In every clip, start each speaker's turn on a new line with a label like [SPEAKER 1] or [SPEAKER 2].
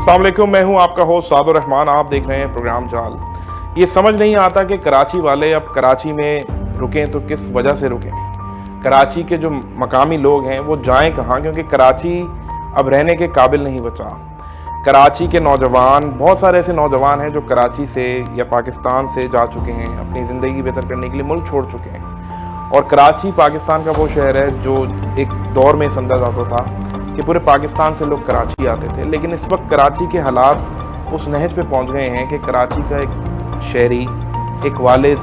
[SPEAKER 1] अस्सलाम वालेकुम, मैं हूं आपका होस्ट सादुर रहमान। आप देख रहे हैं प्रोग्राम जाल। ये समझ नहीं आता कि कराची वाले अब कराची में रुकें तो किस वजह से रुकें। कराची के जो मकामी लोग हैं वो जाएं कहाँ, क्योंकि कराची अब रहने के काबिल नहीं बचा। कराची के नौजवान, बहुत सारे ऐसे नौजवान हैं जो कराची से या पाकिस्तान से जा चुके हैं, अपनी ज़िंदगी बेहतर करने के लिए मुल्क छोड़ चुके हैं। और कराची पाकिस्तान का वो शहर है जो एक दौर में समझा जाता था कि पूरे पाकिस्तान से लोग कराची आते थे, लेकिन इस वक्त कराची के हालात उस नहज पे पहुंच गए हैं कि कराची का एक शहरी, एक वालिद,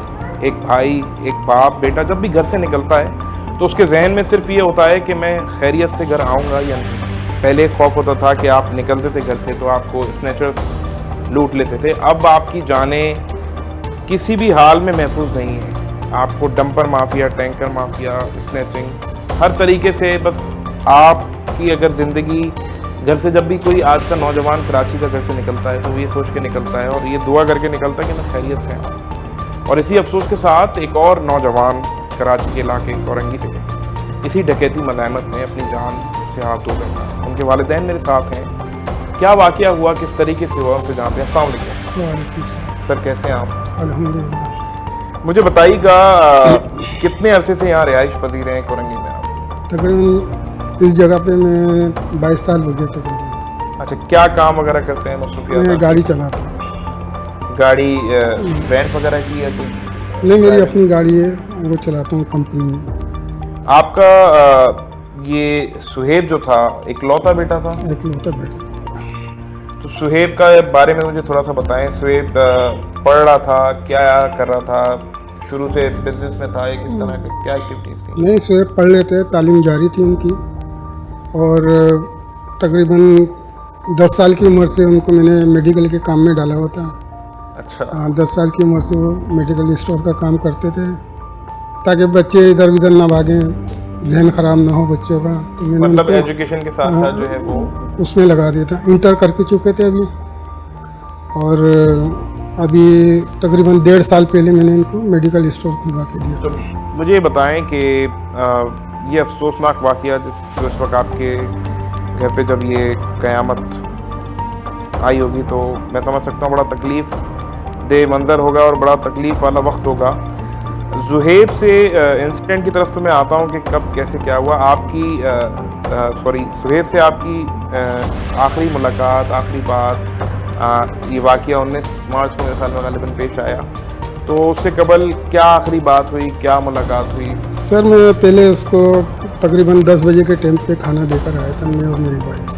[SPEAKER 1] एक भाई, एक बाप, बेटा जब भी घर से निकलता है तो उसके जहन में सिर्फ ये होता है कि मैं खैरियत से घर आऊँगा या नहीं। पहले एक खौफ होता था कि आप निकलते थे घर से तो आपको स्नैचर्स लूट लेते थे, अब आपकी जानें किसी भी हाल में महफूज नहीं है। आपको dumper mafia, tanker mafia, snatching, हर तरीके से बस आपकी अगर ज़िंदगी घर से, जब भी कोई आज का नौजवान कराची का घर से निकलता है तो वो ये सोच के निकलता है और ये दुआ करके निकलता है कि मैं खैरियत से आऊँ। और इसी अफसोस के साथ एक और नौजवान कराची के इलाके औरंगी से इसी डकैती मलामत में अपनी जान से हाथ धो बैठा। उनके वालिदैन मेरे साथ हैं। क्या वाक़या हुआ, किस तरीके से हुआ, उनसे जानते हैं। अस्सलाम वालेकुम सर, कैसे हैं आप?
[SPEAKER 2] अल्हम्दुलिल्लाह।
[SPEAKER 1] मुझे बताइएगा कितने अरसे से यहाँ रिहाइश पजीर हैं औरंगी में आप?
[SPEAKER 2] तकरीबन इस जगह पे मैं 22 साल हो गया तकरीबन।
[SPEAKER 1] अच्छा, क्या काम वगैरह करते हैं?
[SPEAKER 2] मैं गाड़ी चलाता हूँ।
[SPEAKER 1] गाड़ी रेंट वगैरह की है कोई?
[SPEAKER 2] नहीं, मेरी अपनी गाड़ी है, वो चलाता हूँ कंपनी में।
[SPEAKER 1] आपका ये सुहेब जो था इकलौता बेटा था?
[SPEAKER 2] इकलौता बेटा।
[SPEAKER 1] तो सुहेब का बारे में मुझे थोड़ा सा बताएं। सुहेब पढ़ रहा था, क्या कर रहा था? शुरू से बिजनेस में था या किस तरह का, क्या एक्टिविटीज़ थी?
[SPEAKER 2] नहीं, सुहेब पढ़ लेते, तालीम जारी थी उनकी। और तकरीबन 10 साल की उम्र से उनको मैंने मेडिकल के काम में डाला हुआ था।
[SPEAKER 1] अच्छा।
[SPEAKER 2] 10 साल की उम्र से वो मेडिकल स्टोर का काम करते थे ताकि बच्चे इधर उधर ना भागें, जहन ख़राब ना हो बच्चों का। तो मैंने
[SPEAKER 1] मतलब एजुकेशन के साथ साथ जो है वो
[SPEAKER 2] उसमें लगा दिया था। इंटर करके चुके थे अभी, और अभी तकरीबन 1.5 साल पहले मैंने इनको मेडिकल स्टोर खुलवा के दिया।
[SPEAKER 1] तो मुझे ये बताएं कि ये अफसोसनाक वाक़या जिस वक्त आपके घर पे जब ये क़यामत आई होगी तो मैं समझ सकता हूँ बड़ा तकलीफ़ दे मंज़र होगा और बड़ा तकलीफ़ वाला वक्त होगा। सुहेब से इंसिडेंट की तरफ तो मैं आता हूँ कि कब कैसे क्या हुआ आपकी सुहेब से आपकी आखिरी मुलाकात, आखिरी बात, ये वाक़या 19 मार्च को मेरे ख्याल में गालिबन पेश आया। तो उससे कबल क्या आखिरी बात हुई, क्या मुलाकात हुई?
[SPEAKER 2] सर, मैं पहले उसको तकरीबन 10 बजे के टाइम पे खाना देकर आया था, मैं और मेरी वाइफ।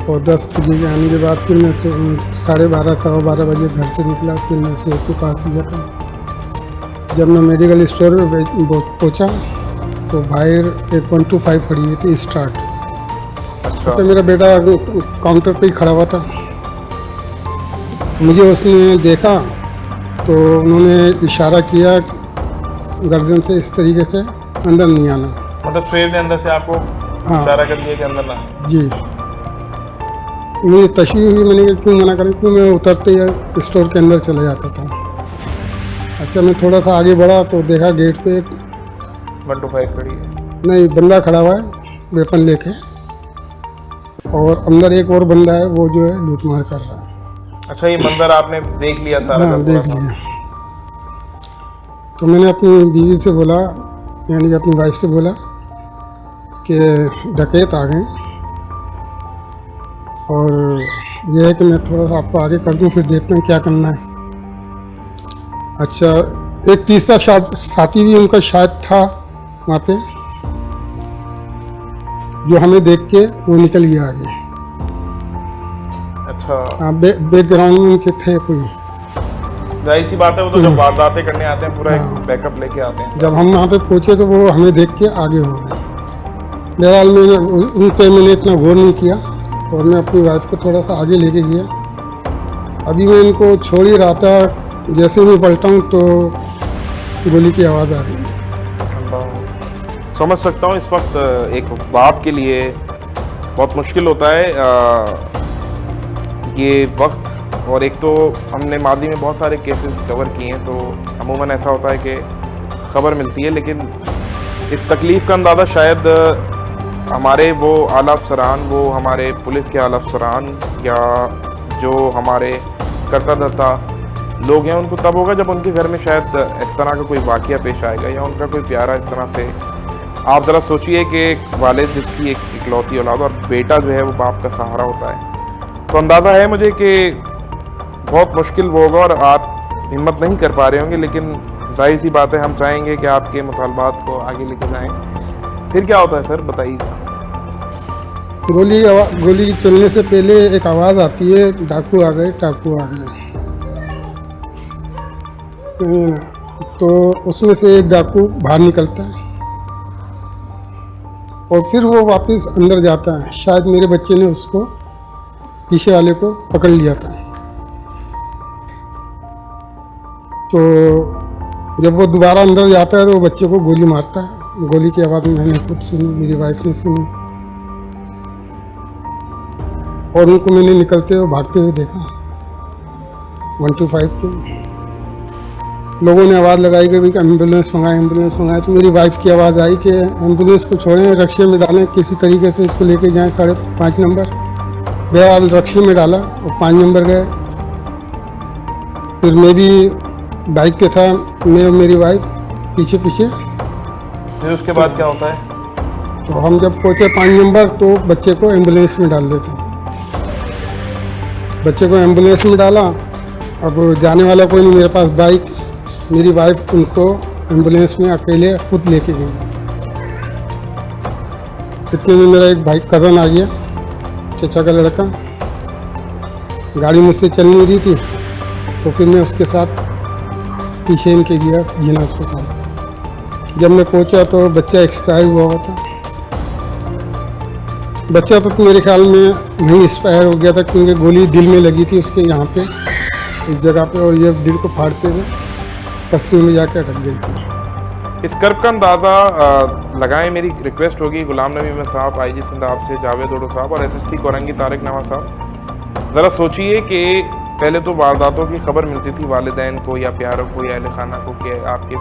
[SPEAKER 2] और 10 बजे के आने के बाद फिर मैं 12:30 सवा 12 बजे घर से निकला। फिर मैं सुहेब के पास गया था। जब मैं मेडिकल स्टोर में पहुंचा तो बाहर एक 125 खड़ी हुई थी, स्टार्ट। अच्छा, मेरा बेटा काउंटर पे ही खड़ा हुआ था। मुझे उसने देखा तो उन्होंने इशारा किया गर्दन से, इस तरीके से अंदर नहीं आना।
[SPEAKER 1] मतलब सुहेब ने अंदर से आपको इशारा कर दिया कि अंदर ना?
[SPEAKER 2] जी। मुझे तशवीश हुई, मैंने क्यों मना करें, क्यों मैं उतरते ही स्टोर के अंदर चले जाता था। अच्छा, मैं थोड़ा सा आगे बढ़ा तो देखा गेट पे
[SPEAKER 1] 125 खड़ी है।
[SPEAKER 2] नहीं, बंदा खड़ा हुआ है वेपन लेके, और अंदर एक और बंदा है, वो जो है लूटमार कर रहा है।
[SPEAKER 1] अच्छा, ये मंजर आपने देख लिया सारा?
[SPEAKER 2] हाँ, देख लिया। तो मैंने अपनी बीवी से बोला, यानी कि अपनी वाइफ से बोला कि डकैत आ गए, और यह है कि मैं थोड़ा सा आपको आगे कर दूं, फिर देखते हैं क्या करना है। अच्छा, एक तीसरा साथी भी उनका शायद था वहाँ पे, जो हमें देख के वो निकल गया आगे।
[SPEAKER 1] अच्छा।
[SPEAKER 2] हाँ, बैकग्राउंड में उनके थे कोई।
[SPEAKER 1] जाहिर सी बात है, वो तो जब वारदातें करने आते हैं पूरा एक बैकअप लेके आते हैं।
[SPEAKER 2] जब हम वहाँ पे पहुँचे तो वो हमें देख के आगे हो गए। बहरहाल मैंने उन पे इतना गौर नहीं किया और मैं अपनी वाइफ को थोड़ा सा आगे लेके गया। अभी मैं इनको छोड़ ही रहा था, जैसे मैं पलटा हूँ तो गोली की आवाज़ आ रही है।
[SPEAKER 1] समझ सकता हूँ, इस वक्त एक बाप के लिए बहुत मुश्किल होता है ये वक्त। और एक तो हमने मादी में बहुत सारे केसेस कवर किए हैं, तो अमूमन ऐसा होता है कि ख़बर मिलती है, लेकिन इस तकलीफ़ का अंदाज़ा शायद हमारे वो आला अफसरान, वो हमारे पुलिस के आला अफसरान या जो हमारे कर्ता धर्ता लोग हैं, उनको तब होगा जब उनके घर में शायद इस तरह का कोई वाक़या पेश आएगा या उनका कोई प्यारा इस तरह से। आप ज़रा सोचिए कि एक वालिद जिसकी एक इकलौती औलाद और बेटा जो है वो बाप का सहारा होता है, तो अंदाज़ा है मुझे कि बहुत मुश्किल वो होगा और आप हिम्मत नहीं कर पा रहे होंगे, लेकिन जाहिर सी बात है हम चाहेंगे कि आपके मुतालबात को आगे लेके जाएं। फिर क्या होता है सर, बताइए।
[SPEAKER 2] गोली चलने से पहले एक आवाज़ आती है, डाकू आ गए, डाकू आ गए। तो उसमें से एक डाकू बाहर निकलता है और फिर वो वापस अंदर जाता है। शायद मेरे बच्चे ने उसको, पीछे वाले को पकड़ लिया था। तो जब वो दोबारा अंदर जाता है तो वो बच्चे को गोली मारता है। गोली की आवाज़ मैंने खुद सुनी, मेरी वाइफ ने सुनी और उनको मैंने निकलते हुए, भागते हुए देखा। 125 पे लोगों ने आवाज़ लगाई कि एम्बुलेंस मंगाए, एम्बुलेंस मंगाए। तो मेरी वाइफ की आवाज़ आई कि एम्बुलेंस को छोड़ें, रक्शे में डालें, किसी तरीके से इसको लेके जाएं 5.5 नंबर। बहरहाल रक्शे में डाला और 5 नंबर गए। फिर मैं भी बाइक पे था, मैं और मेरी वाइफ पीछे पीछे।
[SPEAKER 1] फिर उसके बाद क्या होता है?
[SPEAKER 2] तो हम जब पहुँचे 5 नंबर तो बच्चे को एम्बुलेंस में डाल देते। बच्चे को एम्बुलेंस में डाला। अब जाने वाला कोई नहीं, मेरे पास बाइक। मेरी वाइफ उनको एम्बुलेंस में अकेले खुद लेके गई। इतने में मेरा एक भाई कज़न आ गया, चचा का लड़का। गाड़ी मुझसे चल नहीं रही थी तो फिर मैं उसके साथ पीछे इनके गया जिला अस्पताल। जब मैं पहुंचा तो बच्चा एक्सपायर हुआ हुआ था। बच्चा तो मेरे ख्याल में नहीं एक्सपायर हो गया था, क्योंकि गोली दिल में लगी थी उसके यहाँ पे, इस जगह पे, और ये दिल को फाड़ते हुए पसली में जाके अटक गई थी।
[SPEAKER 1] इस कर्ब का अंदाज़ा लगाएं, मेरी रिक्वेस्ट होगी। गुलाम नबी में साहब, IG सिंध आपसे, जावेद ओडो साहब और SSP कोरंगी तारिक नामा साहब, ज़रा सोचिए कि पहले तो वारदातों की खबर मिलती थी वालिदैन को या प्यारों को या अहले खाना को कि आपके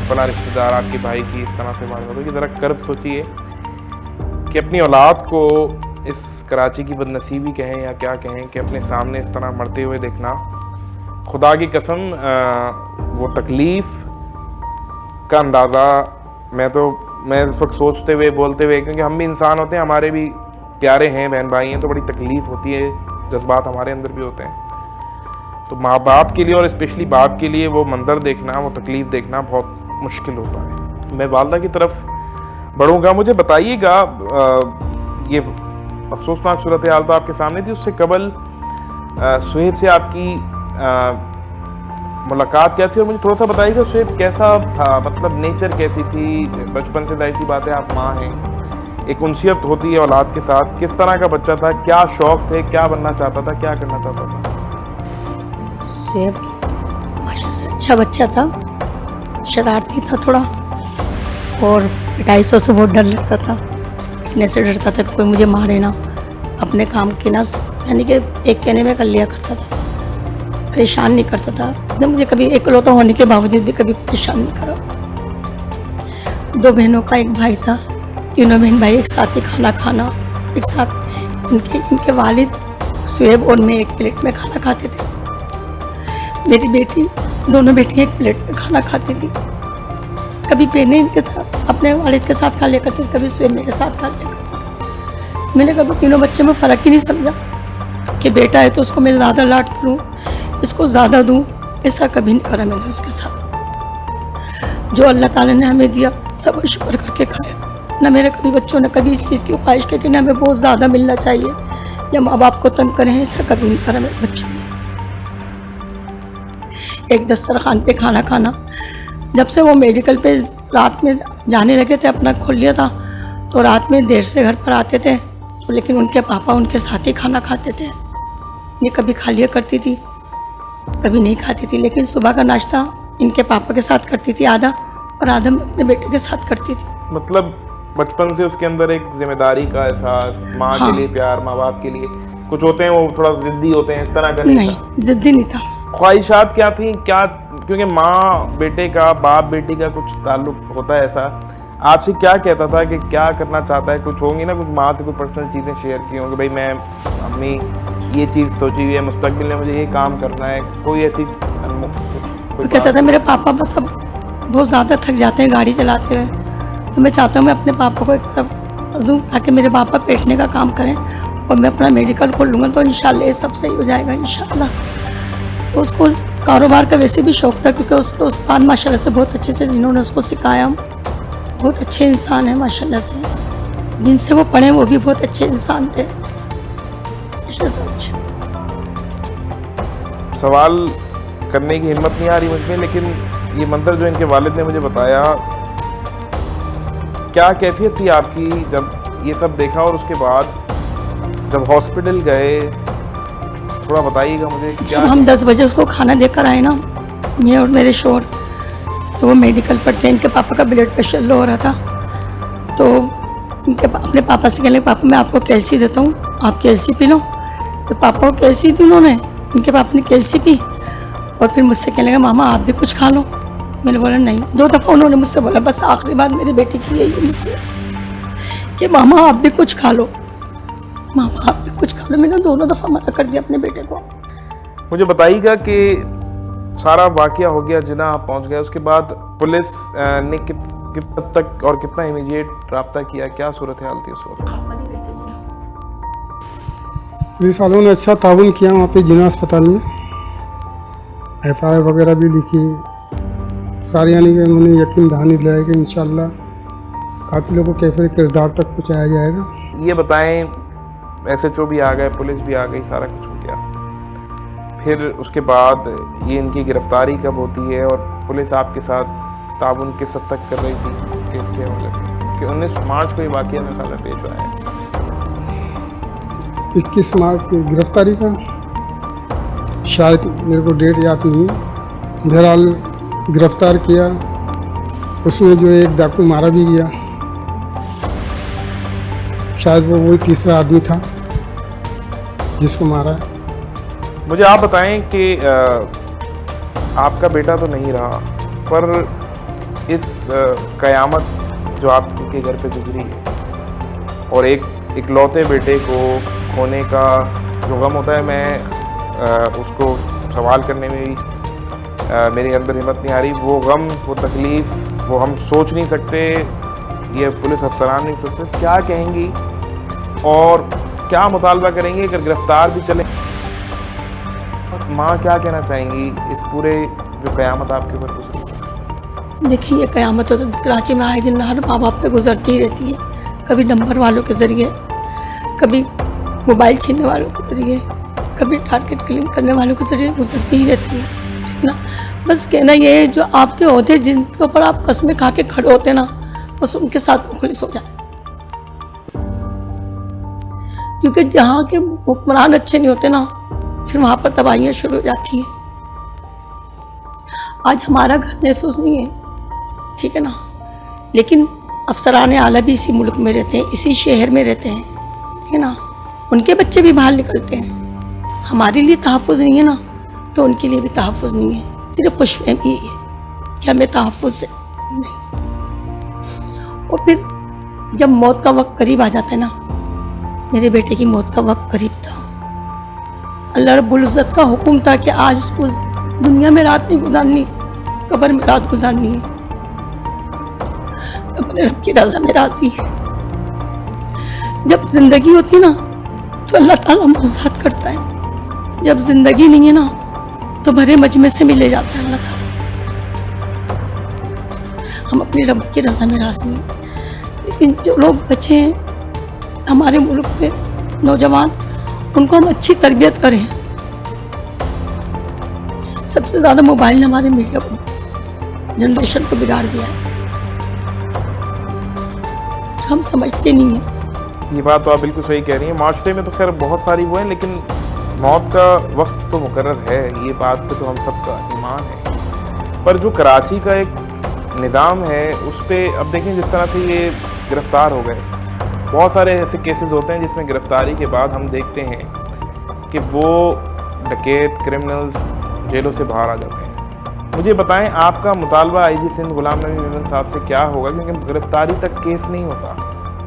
[SPEAKER 1] फला रिश्तेदार, आपके भाई की इस तरह से वारदातों की। ज़रा कर्ब सोचिए कि अपनी औलाद को इस कराची की बदनसीबी कहें या क्या कहें कि अपने सामने इस तरह मरते हुए देखना, खुदा की कसम वो तकलीफ़ का अंदाज़ा मैं इस वक्त सोचते हुए, बोलते हुए, क्योंकि हम भी इंसान होते हैं, हमारे भी प्यारे हैं, बहन भाई हैं, तो बड़ी तकलीफ़ होती है, जज्बात हमारे अंदर भी होते हैं। तो माँ बाप के लिए और स्पेशली बाप के लिए वो मंजर देखना, वो तकलीफ़ देखना बहुत मुश्किल होता है। मैं वालदा की तरफ बढ़ूँगा। मुझे बताइएगा, ये अफसोसनाक सूरत हाल तो आपके सामने थी, उससे कबल सुहेब से आपकी मुलाकात क्या थी, और मुझे थोड़ा सा बताइएगा सुहेब कैसा था, मतलब नेचर कैसी थी? बचपन से जाहिर सी बात है आप माँ हैं, एक उनसियत होती है औलाद के साथ। किस तरह का बच्चा था, क्या शौक थे, क्या बनना चाहता था, क्या करना चाहता था?
[SPEAKER 3] सुहेब माशा से अच्छा बच्चा था, शरारती था थोड़ा, और पिटाई से बहुत डर लगता था। इतने से डरता था कि कोई मुझे मारे ना, अपने काम के ना, यानी कि एक कहने में कर लिया करता था, परेशान नहीं करता था। तो मुझे कभी इकलौता होने के बावजूद भी कभी परेशान नहीं करा। 2 बहनों का एक भाई था, तीनों बहन भाई एक साथ ही खाना खाना, एक साथ। इनके वालिद सुहेब और मैं एक प्लेट में खाना खाते थे। मेरी बेटी, दोनों बेटी एक प्लेट में खाना खाती थी। कभी बहनें इनके साथ अपने वालिद के साथ खा लिया करती थी, कभी सुहेब मेरे साथ खा लिया करती थी। मैंने कभी तीनों बच्चों में फ़र्क ही नहीं समझा कि बेटा है तो उसको मैं ज़्यादा लाड करूँ, इसको ज़्यादा दूँ, ऐसा कभी नहीं करा मैंने उसके साथ। जो अल्लाह ताला ने हमें दिया सब शुक्र करके खाया। ना मेरे कभी बच्चों ने कभी इस चीज़ की ख्वाहिश की कि ना हमें बहुत ज़्यादा मिलना चाहिए या माँ बाप को तंग करें, ऐसा कभी नहीं करा मेरे बच्चों ने। एक दस्तरखान पे खाना खाना, जब से वो मेडिकल पे रात में जाने लगे थे, अपना खोल लिया था, तो रात में देर से घर पर आते थे, तो लेकिन उनके पापा उनके साथ ही खाना खाते थे। ये कभी खा लिया करती थी, कभी नहीं खाती थी, लेकिन सुबह का नाश्ता इनके पापा के साथ करती थी आधा, और आधा मैं अपने बेटे के साथ करती थी।
[SPEAKER 1] मतलब बचपन से उसके अंदर एक जिम्मेदारी का एहसास, माँ के लिए प्यार, माँ बाप के लिए कुछ होते हैं वो थोड़ा जिद्दी होते हैं, इस तरह का
[SPEAKER 3] नहीं, जिद्दी नहीं था।
[SPEAKER 1] ख्वाहिशात क्या थी, क्या, क्योंकि माँ बेटे का, बाप बेटी का कुछ ताल्लुक होता है ऐसा, आपसे क्या कहता था कि क्या करना चाहता है? कुछ होंगी ना, कुछ माँ से कुछ पर्सनल चीज़ें शेयर की होंगी, भाई मैं अम्मी ये चीज़ सोची हुई है, मुस्तकबिल में मुझे ये काम करना है, कोई ऐसी
[SPEAKER 3] वो कहता था मेरे पापा बस अब बहुत ज़्यादा थक जाते हैं गाड़ी चलाते हुए, तो मैं चाहता हूँ मैं अपने पापा को एक तरफ कर दूँ ताकि मेरे पापा बैठने का काम करें और मैं अपना मेडिकल खोल लूँगा तो इंशाल्लाह ये सब सही हो जाएगा इंशाल्लाह। तो उसको कारोबार का वैसे भी शौक था क्योंकि उसके उस्ताद माशाल्लाह से बहुत अच्छे से जिन्होंने उसको सिखाया, बहुत अच्छे इंसान हैं माशाल्लाह से, जिनसे वो पढ़े वो भी बहुत अच्छे इंसान थे।
[SPEAKER 1] सवाल करने की हिम्मत नहीं आ रही मुझ में, लेकिन ये मंजर जो इनके वालिद ने मुझे बताया, क्या कैफियत थी आपकी जब ये सब देखा और उसके बाद जब हॉस्पिटल गए, थोड़ा बताइएगा मुझे।
[SPEAKER 3] जब हम 10 बजे उसको खाना देकर आए ना, मैं और मेरे शोर, तो वो मेडिकल पर थे, इनके पापा का ब्लड प्रेशर लो हो रहा था, तो इनके अपने पापा से कहने पापा मैं आपको कैल्सी देता हूँ, आप कैल्सी पी लो। तो पापा को कैल्सी दी उन्होंने, इनके पापा ने कैल्सी पी और फिर मुझसे कहने लगा मामा आप भी कुछ खा लो। मैंने बोला नहीं। 2 दफ़ा उन्होंने मुझसे बोला, बस आखिरी बात मेरी बेटी की यही है मुझसे कि मामा आप भी कुछ खा लो, मामा आप भी कुछ खा लो। मैंने 2 दफ़ा मना कर दिया अपने बेटे को।
[SPEAKER 1] मुझे बताइएगा कि सारा वाकया हो गया, जिना आप पहुंच गए, उसके बाद पुलिस ने कितना तक और कितना इमीडिएट रब्ता किया, क्या सूरत हाल थी उस वक्त?
[SPEAKER 2] पुलिस वालों ने अच्छा ताउन किया वहाँ पे जिना अस्पताल में, FIR वगैरह भी लिखी सारी, यानी कि उन्होंने यकीन दहानी दिलाया कि इंशाल्लाह कातिलों को कैफिर किरदार तक पहुँचाया जाएगा।
[SPEAKER 1] ये बताएं, SHO भी आ गए, पुलिस भी आ गई, सारा कुछ हो गया, फिर उसके बाद ये इनकी गिरफ्तारी कब होती है और पुलिस आपके साथ ताउन किस हद तक कर रही थी केस के हवाले से? कि 19 मार्च को ये वाकया में ख्याल पेश आया है।
[SPEAKER 2] 21 मार्च की गिरफ्तारी का शायद मेरे को डेट याद नहीं है, बहरहाल गिरफ्तार किया, उसमें जो एक डाकू मारा भी गया, शायद वो वही तीसरा आदमी था जिसको मारा है।
[SPEAKER 1] मुझे आप बताएं कि आपका बेटा तो नहीं रहा, पर इस कयामत जो आपके घर पे गुजरी है और एक इकलौते बेटे को खोने का जो गम होता है, मैं उसको सवाल करने में भी मेरे अंदर हिम्मत नहीं आ रही। वो गम, वो तकलीफ़, वो हम सोच नहीं सकते, ये पुलिस अफसरान नहीं सकते। क्या कहेंगी और क्या मुतालबा करेंगे अगर गिरफ्तार भी चले? माँ क्या कहना चाहेंगी इस पूरे जो कयामत आपके ऊपर गुजरी?
[SPEAKER 3] देखिए ये कयामत तो कराची में आए दिन हर माँ बाप पे गुजरती ही रहती है, कभी नंबर वालों के ज़रिए, कभी मोबाइल छीनने वालों के ज़रिए, कभी टारगेट किलिंग करने वालों के ज़रिए गुजरती ही रहती है, ठीक ना। बस कहना ये है, जो आपके होते जिनके ऊपर आप कस्में खा के खड़े होते ना, बस उनके साथ मुखलिस हो जाए, क्योंकि जहाँ के हुक्मरान अच्छे नहीं होते ना, फिर वहाँ पर तबाहियाँ शुरू हो जाती हैं। आज हमारा घर महफूज नहीं है, ठीक है ना, लेकिन अफसरान आला भी इसी मुल्क में रहते हैं, इसी शहर में रहते हैं, ठीक है ना, उनके बच्चे भी बाहर निकलते हैं। हमारे लिए तहफ़्फ़ुज़ नहीं है ना, तो उनके लिए भी तहफ़्फ़ुज़ नहीं है, सिर्फ खुशफहमी है कि हमें तहफ़्फ़ुज़ से नहीं। और फिर जब मौत का वक्त करीब आ जाता है ना, मेरे बेटे की मौत का वक्त करीब था, अल्लाह रब्बुल इज़्ज़त का हुक्म था कि आज उसको दुनिया में रात नहीं गुजारनी, कब्र में रात गुजारनी है। तो अपने रब की रज़ा में राज़ी। जब जिंदगी होती ना तो अल्लाह ताला मुआवज़ात करता है, जब जिंदगी नहीं है ना तो भरे मजमे से मिले जाता है अल्लाह ताला। हम अपने रब की रज़ा में राज़ी हैं, लेकिन जो लोग बचे हैं हमारे मुल्क में नौजवान, उनको हम अच्छी तरबियत करें। सबसे ज़्यादा मोबाइल ने हमारे मीडिया को, जनरेशन को बिगाड़ दिया है, जो हम समझते नहीं हैं।
[SPEAKER 1] ये बात तो आप बिल्कुल सही कह रही हैं। माशरे में तो खैर बहुत सारी वो हैं, लेकिन मौत का वक्त तो मुकर्रर है, ये बात पे तो हम सबका ईमान है। पर जो कराची का एक निज़ाम है उस पर अब देखें, जिस तरह से ये गिरफ़्तार हो गए, बहुत सारे ऐसे केसेस होते हैं जिसमें गिरफ़्तारी के बाद हम देखते हैं कि वो डकैत, क्रिमिनल्स जेलों से बाहर आ जाते हैं, मुझे बताएं आपका मुतालबा आईजी सिंध गुलाम नबी मेमन साहब से क्या होगा, क्योंकि गिरफ्तारी तक केस नहीं होता।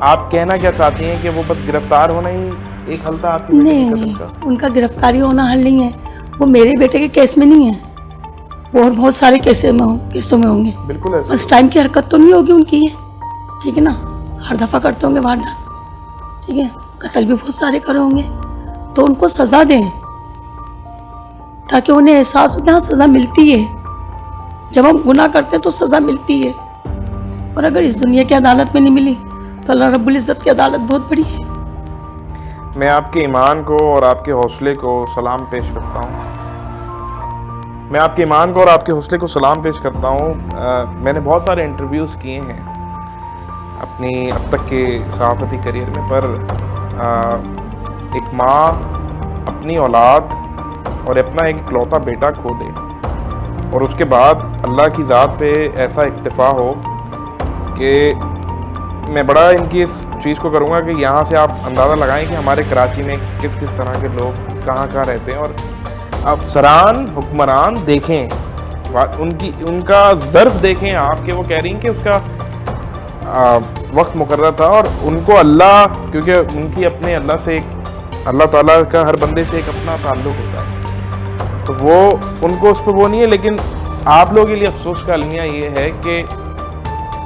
[SPEAKER 1] आप कहना क्या चाहती हैं कि वो बस गिरफ्तार होना ही एक हल था आपके बेटे
[SPEAKER 3] नहीं
[SPEAKER 1] के कत्ल
[SPEAKER 3] नहीं,
[SPEAKER 1] का?
[SPEAKER 3] उनका गिरफ्तारी होना हल नहीं है। वो मेरे बेटे के केस में नहीं है, वो और बहुत सारे केसों में होंगे।
[SPEAKER 1] बिल्कुल ऐसे
[SPEAKER 3] फर्स्ट टाइम की हरकत तो नहीं होगी उनकी ये, ठीक है ना। हर दफ़ा करते होंगे वारदात, ठीक है। कत्ल भी बहुत सारे करे होंगे, तो उनको सज़ा दें ताकि उन्हें एहसास हो कि हाँ सज़ा मिलती है। जब हम गुनाह करते हैं तो सज़ा मिलती है, और अगर इस दुनिया की अदालत में नहीं मिली तो अल्लाह रब्बुल इज़्ज़त की अदालत बहुत बड़ी है।
[SPEAKER 1] मैं आपके ईमान को और आपके हौसले को सलाम पेश करता हूँ। मैं आपके ईमान को और आपके हौसले को सलाम पेश करता हूँ। मैंने बहुत सारे इंटरव्यूज़ किए हैं अपनी अब तक के सहाफ़ती करियर में, पर एक माँ अपनी औलाद और अपना एक इकलौता बेटा खो दे और उसके बाद अल्लाह की ज़ात पे ऐसा इक्तिफ़ा हो कि मैं बड़ा इनकी इस चीज़ को करूँगा कि यहाँ से आप अंदाज़ा लगाएं कि हमारे कराची में किस किस तरह के लोग कहाँ रहते हैं। और अफसरान हुक्मरान देखें, उनका ज़र्फ देखें आप, कि वो कह रही हैं कि उसका वक्त मुकर्रर था और उनको अल्लाह, क्योंकि उनकी अपने अल्लाह से अल्लाह ताला का हर बंदे से एक अपना ताल्लुक़ होता है, तो वो उनको उस पर वो नहीं है। लेकिन आप लोगों के लिए अफसोस का अलमिया ये है कि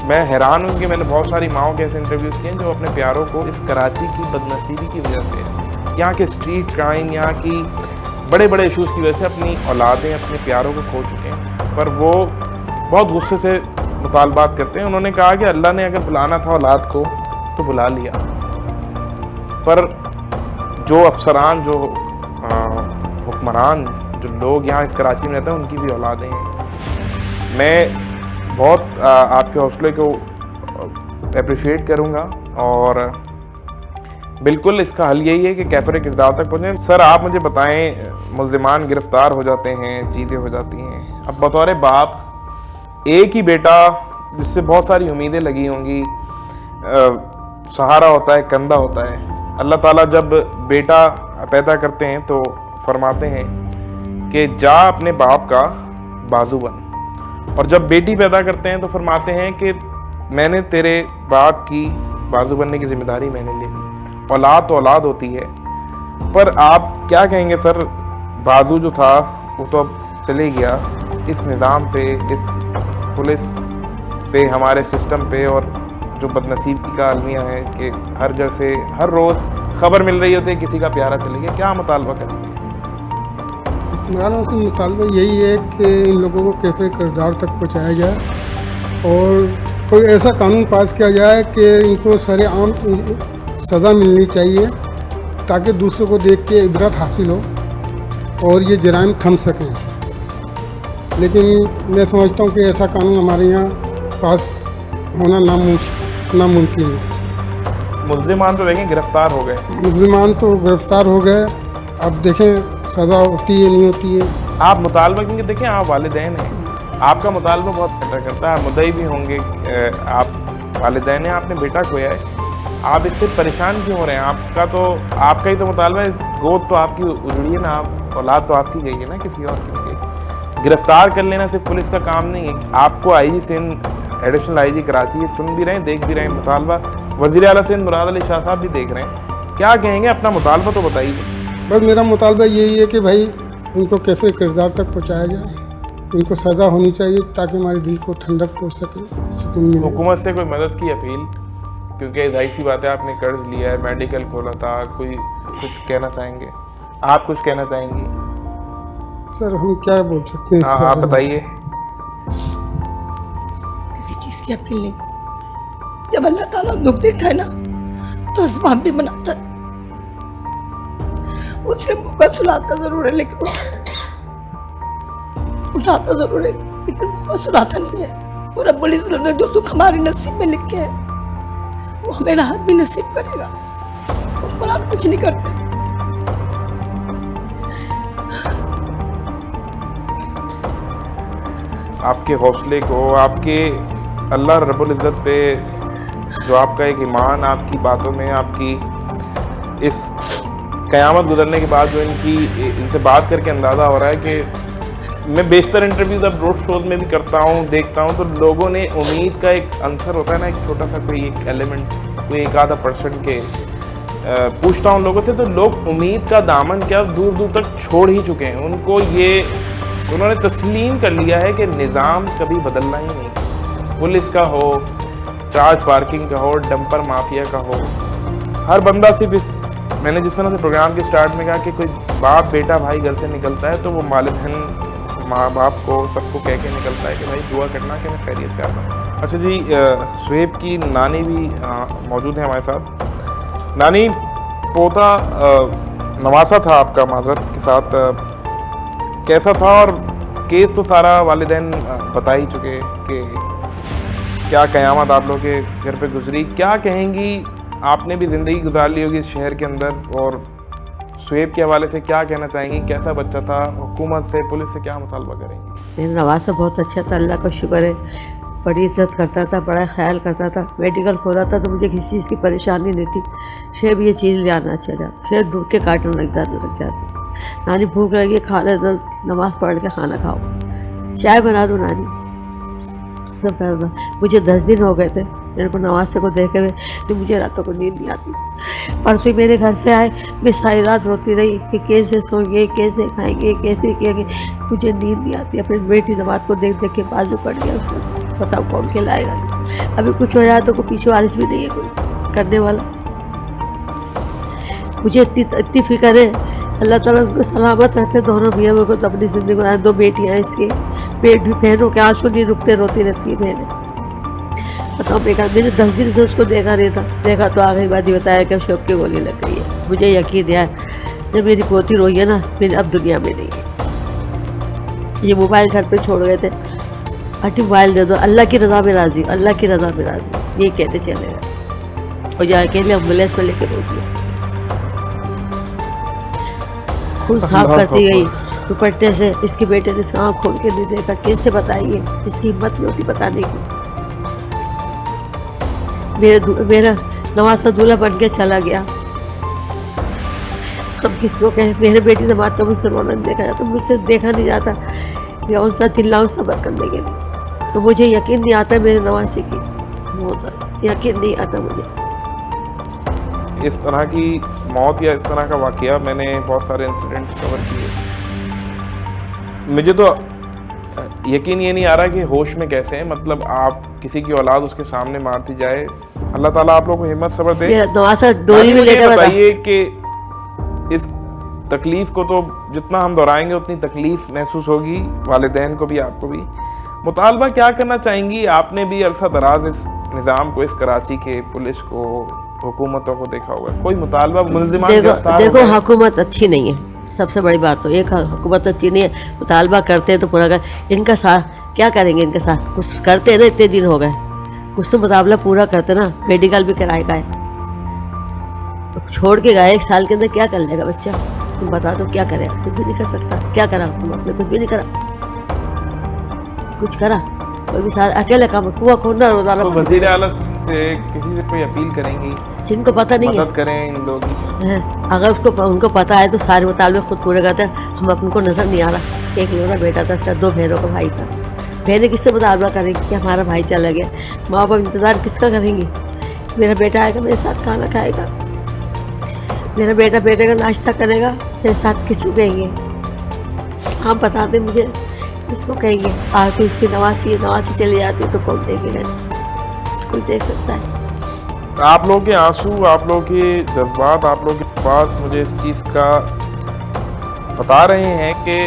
[SPEAKER 1] मैं हैरान हूँ कि मैंने बहुत सारी माओं के ऐसे इंटरव्यूज़ किए हैं जो अपने प्यारों को इस कराची की बदनसीबी की वजह से, यहाँ के स्ट्रीट क्राइम, यहाँ की बड़े बड़े इशूज़ की वजह से अपनी औलादें, अपने प्यारों को खो चुके हैं। पर वो बहुत गुस्से से मुतालबात करते हैं। उन्होंने कहा कि अल्लाह ने अगर बुलाना था औलाद को तो बुला लिया, पर जो अफसरान, जो हुक्मरान, जो लोग यहाँ इस कराची में रहते हैं, उनकी भी औलादें हैं। मैं बहुत आपके हौसले को अप्रिशिएट करूँगा और बिल्कुल इसका हल यही है कि कैफर किरदार तक पहुँचें। सर आप मुझे बताएं, मुल्ज़िमान गिरफ़्तार हो जाते हैं, चीज़ें हो जाती हैं, अब बतौर बाप एक ही बेटा जिससे बहुत सारी उम्मीदें लगी होंगी, सहारा होता है, कंधा होता है। अल्लाह ताला जब बेटा पैदा करते हैं तो फरमाते हैं कि जा अपने बाप का बाजू बन, और जब बेटी पैदा करते हैं तो फरमाते हैं कि मैंने तेरे बाप की बाजू बनने की जिम्मेदारी मैंने ले ली। औलाद तो औलाद होती है, पर आप क्या कहेंगे सर, बाजू जो था वो तो अब चले गया। इस निज़ाम पे, इस पुलिस पे, हमारे सिस्टम पे, और जो बदनसीबी का अलमिया है कि हर घर से हर रोज़ खबर मिल रही होती है किसी का प्यारा चले गया, क्या मुतालबा करेंगे?
[SPEAKER 2] हुक्मरानों से मुतालबा यही है कि इन लोगों को कैफे किरदार तक पहुँचाया जाए और कोई ऐसा कानून पास किया जाए कि इनको सरेआम सज़ा मिलनी चाहिए, ताकि दूसरों को देख के इबरत हासिल हो और ये जराइम थम सकें। लेकिन मैं समझता हूँ कि ऐसा कानून हमारे यहाँ पास होना नामुमकिन है।
[SPEAKER 1] मुल्ज़िमान तो देखें गिरफ्तार हो गए,
[SPEAKER 2] मुल्ज़िमान तो गिरफ्तार हो गए, अब देखें सज़ा होती है नहीं होती है।
[SPEAKER 1] आप मुतालबा, क्योंकि देखें आप वालिदैन हैं, आपका मुतालबा बहुत मैटर करता है। मुद्दई भी होंगे, आप वालिदैन हैं, आपने बेटा खोया है, आप इससे परेशान क्यों हो रहे हैं? आपका ही तो मुतालबा है, गोद तो आपकी उजड़ी है ना, आप औलाद तो आपकी गई है ना, किसी और की नहीं गई। गिरफ्तार कर लेना सिर्फ पुलिस का काम नहीं है। आपको IG Sindh, additional IG Karachi ये सुन भी रहे हैं, देख भी रहे हैं मुतालबा, वज़ीर आला सिंध मुराद अली शाह साहब भी देख रहे हैं, क्या कहेंगे? अपना मुतालबा तो बताइए।
[SPEAKER 2] बस मेरा मुतालबा यही है कि भाई इनको कैफे किरदार तक पहुँचाया जाए, इनको सज़ा होनी चाहिए ताकि हमारे दिल को ठंडक पहुँच सके, सुकून मिले।
[SPEAKER 1] हुकूमत से कोई मदद की अपील, क्योंकि जाहिर सी बात है आपने कर्ज लिया है, मेडिकल खोला था, कोई कुछ कहना चाहेंगे? आप कुछ कहना चाहेंगी?
[SPEAKER 2] सर हम क्या बोल सकते हैं?
[SPEAKER 1] हाँ आप बताइए।
[SPEAKER 3] किसी चीज़ की अपील नहीं। जब अल्लाह ताला दुख देता है ना तो असबाब भी बनाता है। उसने भूखा सुलाता जरूर है, लेकिन उठाता जरूर है, लेकिन भूखा सुलाता नहीं है। और रब्बुल इज़्ज़त ने जो दुख हमारे नसीब में लिखे है वो हमें राहत भी नसीब करेगा। हुक्मरान कुछ नहीं करते।
[SPEAKER 1] आपके हौसले को, आपके अल्लाह रब्बुल इज़्ज़त पे जो आपका एक ईमान, आपकी बातों में, आपकी इस क़यामत गुजरने के बाद जो इनसे बात करके अंदाज़ा हो रहा है कि मैं बेशतर इंटरव्यूज अब रोड शोज में भी करता हूँ, देखता हूँ, तो लोगों ने उम्मीद का एक आंसर होता है ना, एक छोटा सा कोई एक एलिमेंट, कोई एक आधा % के पूछता हूँ लोगों से, तो लोग उम्मीद का दामन क्या दूर दूर तक छोड़ ही चुके हैं। उनको ये उन्होंने तस्लीम कर लिया है कि निज़ाम कभी बदलना ही नहीं, पुलिस का हो, चार्ज पार्किंग का हो, डंपर माफिया का हो, हर बंदा सिर्फ इस, मैंने जिस तरह से प्रोग्राम के स्टार्ट में कहा कि कोई बाप बेटा भाई घर से निकलता है तो वो वालिदैन माँ बाप को सबको कह के निकलता है कि भाई दुआ करना कि मैं खैरियत से आता। अच्छा जी, सुहेब की नानी भी मौजूद है हमारे साथ। नानी, पोता नवासा था आपका, माजरत के साथ, कैसा था? और केस तो सारा वालिदैन बता ही चुके कि क्या क़यामत आप लोगों के घर पे गुजरी। क्या कहेंगी, आपने भी ज़िंदगी गुजार ली होगी इस शहर के अंदर, और सुहेब के हवाले से क्या कहना चाहेंगी? कैसा बच्चा था? हुकूमत से, पुलिस से क्या मुतालबा करेंगी?
[SPEAKER 4] मेरा नवासा बहुत अच्छा था, अल्लाह का शुक्र है। बड़ी इज्जत करता था, बड़ा ख्याल करता था। मेडिकल खोला था तो मुझे किसी चीज़ की परेशानी नहीं थी। शेब ये चीज़ ले आना चला, शेब दूध के काटने लग जाते। नानी भूख लगी, खाना दो, नमाज़ पढ़ के खाना खाओ, चाय बना दो नानी, सब करता था। मुझे 10 दिन हो गए थे मेरे को नवासे को देखे हुए कि मुझे रातों को नींद नहीं आती। परसों मेरे घर से आए, मैं सारी रात रोती रही कि कैसे सोएंगे, कैसे खाएंगे, कैसे किएंगे, मुझे नींद नहीं आती। अपनी बेटी नमाज को देख देख के बाजू पड़ गया, उसको बताओ कौन खिलाएगा। अभी कुछ हो जाए तो कोई पीछे वारिस भी नहीं है कोई करने वाला। मुझे इतनी फिक्र है, अल्लाह ताला उनको सलामत रखे दोनों भैया को, तो अपनी ज़िंदगी बनाए। 2 बेटियाँ इसके, बहनों के आंसू नहीं रुकते, रोती रहती है बहनें। बताओ, देखा मैंने 10 दिन से उसको देखा नहीं था। देखा तो आखिरी बात ही बताया कि शौक की गोली लग गई है। मुझे यकीन है जब मेरी पोती रोई है ना, मेरी अब दुनिया में नहीं है। ये मोबाइल घर पे छोड़ गए थे, अटी मोबाइल दे दो, अल्लाह की रज़ा में राज़ी, अल्लाह की रज़ा में राज़ी, ये कहते चले गए। और जा अकेले एम्बुलेंस में लेके पहुँच गए। खून साफ करती गई दुपट्टे से। इसके बेटे ने इसका आँख खोल के नहीं देखा, कैसे बताइए, इसकी हिम्मत नहीं होती बताने की। मेरा नवासा दूल्हा बन के चला गया। हम किसको कहें, मेरे बेटी नमाज तो मुझसे रोना नहीं देखा जाता, मुझसे देखा नहीं जाता कि कौन सा चिल्लाऊं सब्र करने के लिए। तो मुझे यकीन नहीं आता मेरे नवासे की मौत, यकीन नहीं आता मुझे।
[SPEAKER 1] इस तरह की मौत या इस तरह का वाकया मैंने बहुत सारे इंसिडेंट कवर किए। मुझे तो यकीन ये नहीं आ रहा कि होश में कैसे हैं। मतलब आप किसी की औलाद उसके सामने मारती जाए, अल्लाह ताला आप लोगों को हिम्मत सब्र दे।
[SPEAKER 4] डोली में लेकर
[SPEAKER 1] बताइए कि इस तकलीफ को तो जितना हम दोहराएंगे उतनी तकलीफ महसूस होगी वालिदैन को भी, आपको भी। मुतालबा क्या करना चाहेंगी? आपने भी अरसा दराज इस निज़ाम को, इस कराची के पुलिस को, हुकूमतों को देखा होगा। कोई मुतालबा मुल्ज़िमान
[SPEAKER 4] देखो हुकूमत अच्छी नहीं है, सबसे बड़ी बात तो एक हुकूमत अच्छी नहीं है। मुतालबा करते हैं तो पूरा कर, इनका साथ क्या करेंगे, इनके साथ कुछ करते हैं ना, इतने दिन हो गए, कुछ तो मुतालबा पूरा करते ना। मेडिकल भी कराए गए, छोड़ के गए 1 साल के अंदर, क्या कर लेगा बच्चा? तुम बता दो क्या करे? कुछ भी नहीं कर सकता। क्या करा तुम? आपने कुछ भी नहीं करा, कुछ करा कोई भी? सारा अकेले काम, कुआ खोलना रोजाना।
[SPEAKER 1] वज़ीर आला से किसी से कोई अपील करेंगी?
[SPEAKER 4] सिंह को पता नहीं है,
[SPEAKER 1] मदद करें इन लोग।
[SPEAKER 4] अगर उसको उनको पता है तो सारे मुतालबे खुद पूरे करते हैं। हम अपन को नजर नहीं आ रहा। एक लोग बेटा था, उसका 2 बहनों का भाई था। बहनें किससे मुतालबा करेंगी कि हमारा भाई चला गया? माँ बाप इंतज़ार किसका करेंगी? मेरा बेटा आएगा, मेरे साथ खाना खाएगा, मेरा बेटा बेटे का नाश्ता करेगा, मेरे साथ किसको कहेंगे? हाँ बता दें मुझे, किसको कहेंगे? आके उसकी नवासी चली जाती तो कौन देखेगा? कोई देख सकता है?
[SPEAKER 1] आप लोगों के आंसू, आप लोगों के जज्बात, आप लोगों के पास मुझे इस चीज़ का बता रहे हैं कि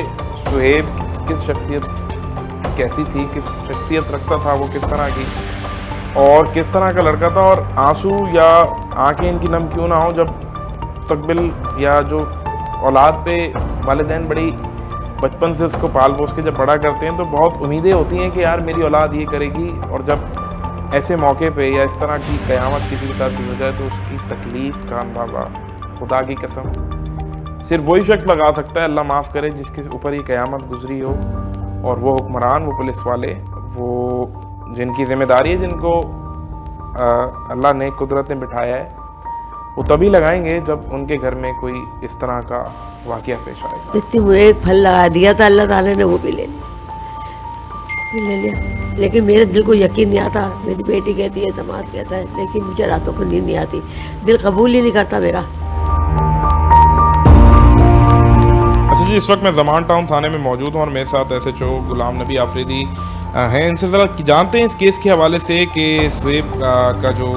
[SPEAKER 1] सुहेब किस शख्सियत कैसी थी, किस शख्सियत रखता था, वो किस तरह की और किस तरह का लड़का था। और आंसू या आंखें इनकी नम क्यों ना हो जब मुस्तकबिल या जो औलाद पे वालिदैन बड़ी बचपन से उसको पाल पोस के जब बड़ा करते हैं तो बहुत उम्मीदें होती हैं कि यार मेरी औलाद ये करेगी। और जब ऐसे मौके पे या इस तरह की क़यामत किसी के साथ भी हो जाए तो उसकी तकलीफ़ का अंदाज़ा खुदा की कसम सिर्फ वही शख्स लगा सकता है, अल्लाह माफ़ करे, जिसके ऊपर ये क़यामत गुजरी हो। और वो हुक्मरान, वो पुलिस वाले, वो जिनकी ज़िम्मेदारी है, जिनको अल्लाह ने कुदरत ने बिठाया है, वो तभी लगाएंगे जब उनके घर में कोई इस तरह का वाकया पेश आएगा।
[SPEAKER 4] जितनी मुझे एक फल लगा दिया था अल्लाह ताला ने वो भी ले लिया, ले लिया। लेकिन मेरे दिल को यकीन नहीं आता। मेरी बेटी कहती है, दमाद कहता है, लेकिन मुझे रातों को नींद नहीं आती, दिल कबूल ही नहीं करता मेरा।
[SPEAKER 1] अच्छा जी, इस वक्त मैं ज़मान टाउन थाने में मौजूद हूँ और मेरे साथ SHO गुलाम नबी आफरीदी हैं। इनसे ज़रा जानते हैं इस केस के हवाले से कि शुएब का जो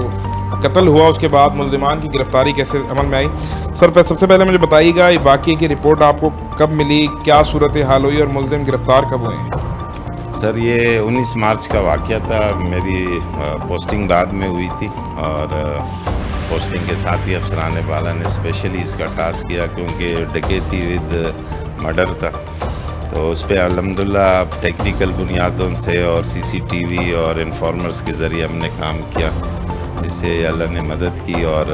[SPEAKER 1] कत्ल हुआ उसके बाद मुल्ज़िमान की गिरफ्तारी कैसे अमल में आई। सर, सबसे पहले मुझे बताइएगा ये वाक़ये की रिपोर्ट आपको कब मिली, क्या सूरत हाल हुई और मुल्ज़िम गिरफ्तार कब हुए हैं?
[SPEAKER 5] सर, ये 19 मार्च का वाक़या था। मेरी पोस्टिंग बाद में हुई थी और पोस्टिंग के साथ ही अफसरान बाला ने स्पेशली इसका टास्क किया क्योंकि डकैती विद मर्डर था। तो उस पर अल्हम्दुलिल्लाह टेक्निकल बुनियादों से और CCTV और इन्फॉर्मर्स के ज़रिए हमने काम किया, जिससे अल्लाह ने मदद की। और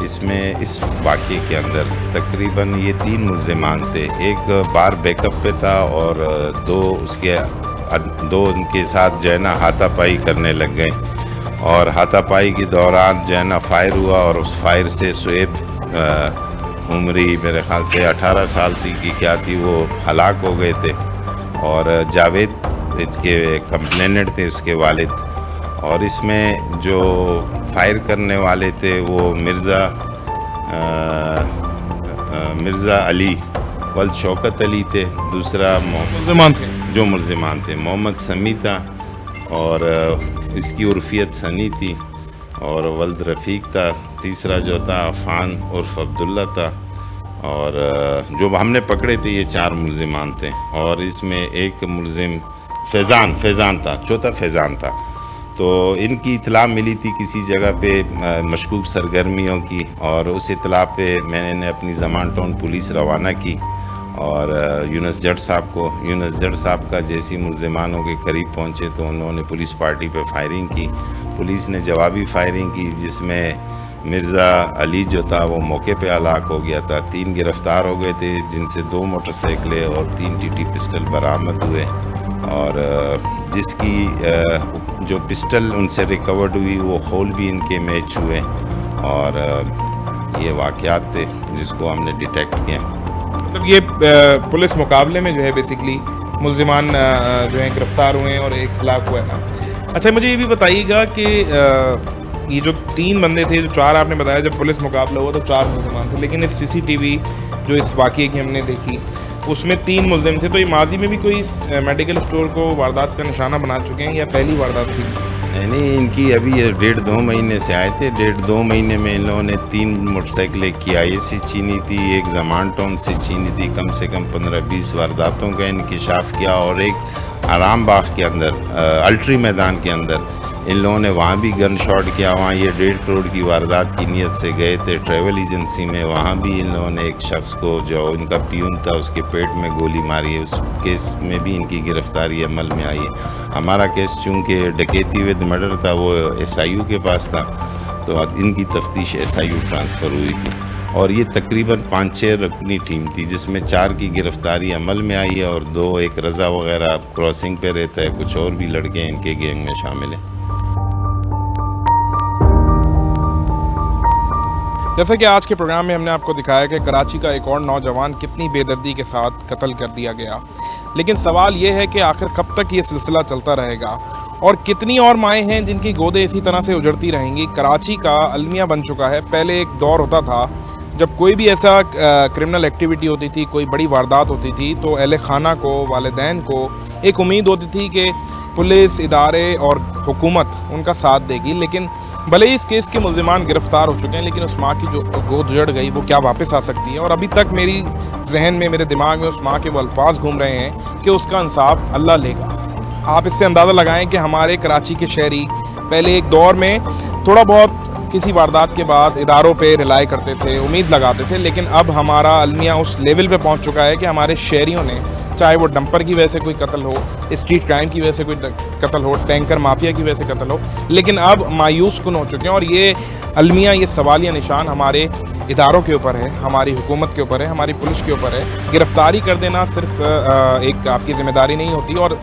[SPEAKER 5] इसमें इस वाक़ये के अंदर तकरीबन ये 3 मुल्ज़िमान थे। एक बार बैकअप पे था और दो उनके साथ जो है ना हाथापाई करने लग गए और हाथापाई के दौरान जो है ना फायर हुआ और उस फायर से शुएब उम्री मेरे ख़्याल से 18 साल थी कि क्या थी, वो हलाक हो गए थे। और जावेद इसके कंप्लेनेंट थे, उसके वालिद। और इसमें जो फायर करने वाले थे वो मिर्ज़ा अली वल्द शौकत अली थे। दूसरा जो मुल्ज़िमान थे मोहम्मद समी था और इसकी उर्फियत सनी थी और वल्द रफ़ीक था। तीसरा जो था अफ़ान उर्फ अब्दुल्ला था। और जो हमने पकड़े थे ये 4 मुल्ज़िमान थे और इसमें एक मुल्ज़िम फैज़ान था, चौथा फैज़ान था। तो इनकी इत्तला मिली थी किसी जगह पे मशकूक सरगर्मियों की और उस इत्तला पे मैंने अपनी ज़मान टाउन पुलिस रवाना की और यूनुस जट साहब का जैसी मुल्ज़िमानों के करीब पहुँचे तो उन्होंने पुलिस पार्टी पे फायरिंग की। पुलिस ने जवाबी फायरिंग की जिसमें मिर्ज़ा अली जो था वो मौके पे हलाक हो गया था। 3 गिरफ़्तार हो गए थे जिनसे 2 मोटरसाइकिलें और 3 TT पिस्टल बरामद हुए और जिसकी जो पिस्टल उनसे रिकवर्ड हुई वो होल भी इनके मैच हुए और ये वाक़यात थे जिसको हमने डिटेक्ट किया।
[SPEAKER 1] मतलब ये पुलिस मुकाबले में जो है बेसिकली मुल्ज़िमान जो है गिरफ़्तार हुए हैं और एक हलाक हुआ है ना। अच्छा, मुझे ये भी बताइएगा कि ये जो 3 बंदे थे, जो 4 आपने बताया जब पुलिस मुकाबला हुआ तो 4 मुल्ज़िमान थे, लेकिन इस CCTV जो इस वाक़ये की हमने देखी उसमें 3 मुल्ज़िम थे। तो ये माजी में भी कोई मेडिकल स्टोर को वारदात का निशाना बना चुके हैं या पहली वारदात थी?
[SPEAKER 5] नहीं, इनकी अभी 1.5-2 महीने से आए थे। 1.5-2 महीने में इन लोगों ने 3 मोटरसाइकिलें किराए से छीनी थी, एक ज़मान टाउन से छीनी थी। कम से कम 15-20 वारदातों का इंकिशाफ किया और एक आराम बाग के अंदर अल्ट्री मैदान के अंदर इन लोगों ने वहाँ भी गन शॉट किया। वहाँ ये 1.5 करोड़ की वारदात की नीयत से गए थे ट्रैवल एजेंसी में। वहाँ भी इन लोगों ने एक शख्स को जो इनका पियून था उसके पेट में गोली मारी है। उस केस में भी इनकी गिरफ्तारी अमल में आई है। हमारा केस चूँकि डकैती विद मर्डर था वो SIU के पास था तो इनकी तफ्तीश SIU ट्रांसफ़र हुई थी और ये तकरीबन 5-6 रुकनी टीम थी जिसमें 4 की गिरफ्तारी अमल में आई है और 2 एक रज़ा वगैरह क्रॉसिंग पे रहता है। कुछ और भी लड़के इनके गैंग में शामिल हैं।
[SPEAKER 1] जैसा कि आज के प्रोग्राम में हमने आपको दिखाया कि कराची का एक और नौजवान कितनी बेदर्दी के साथ कत्ल कर दिया गया, लेकिन सवाल ये है कि आखिर कब तक ये सिलसिला चलता रहेगा और कितनी और माएँ हैं जिनकी गोदें इसी तरह से उजड़ती रहेंगी। कराची का अलमिया बन चुका है। पहले एक दौर होता था जब कोई भी ऐसा क्रिमिनल एक्टिविटी होती थी, कोई बड़ी वारदात होती थी तो अहले खाना को, वालिदैन को एक उम्मीद होती थी कि पुलिस इदारे और हुकूमत उनका साथ देगी। लेकिन भले ही इस केस के मुल्ज़िमान गिरफ़्तार हो चुके हैं लेकिन उस माँ की जो गोद उजड़ गई वो क्या वापस आ सकती है? और अभी तक मेरी जहन में, मेरे दिमाग में उस माँ के वो अल्फाज घूम रहे हैं कि उसका इंसाफ अल्लाह लेगा। आप इससे अंदाज़ा लगाएं कि हमारे कराची के शहरी पहले एक दौर में थोड़ा बहुत किसी वारदात के बाद इदारों पे रिलाई करते थे, उम्मीद लगाते थे, लेकिन अब हमारा अलमिया उस लेवल पे पहुंच चुका है कि हमारे शहरियों ने, चाहे वो डंपर की वजह से कोई कत्ल हो, स्ट्रीट क्राइम की वजह से कोई कत्ल हो, टैंकर माफिया की वजह से कत्ल हो, लेकिन अब मायूस कुन हो चुके हैं। और ये अलमिया, ये सवालिया निशान हमारे इदारों के ऊपर है, हमारी हुकूमत के ऊपर है, हमारी पुलिस के ऊपर है। गिरफ़्तारी कर देना सिर्फ एक आपकी ज़िम्मेदारी नहीं होती। और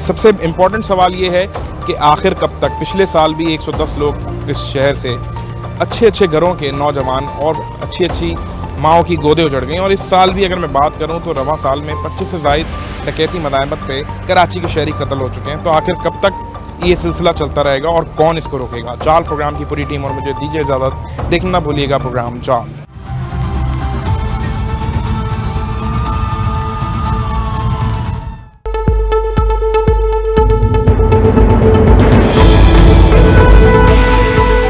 [SPEAKER 1] सबसे इम्पॉर्टेंट सवाल ये है कि आखिर कब तक? पिछले साल भी 110 लोग इस शहर से अच्छे अच्छे घरों के नौजवान और अच्छी अच्छी माओ की गोदें उजड़ गई। और इस साल भी अगर मैं बात करूं तो रवां साल में 25 से ज़ायद डकैती मदायमत पे कराची के शहरी कत्ल हो चुके हैं। तो आखिर कब तक ये सिलसिला चलता रहेगा और कौन इसको रोकेगा? चाल प्रोग्राम की पूरी टीम और मुझे दीजिए इजाज़त। देखना ना भूलिएगा प्रोग्राम चाल।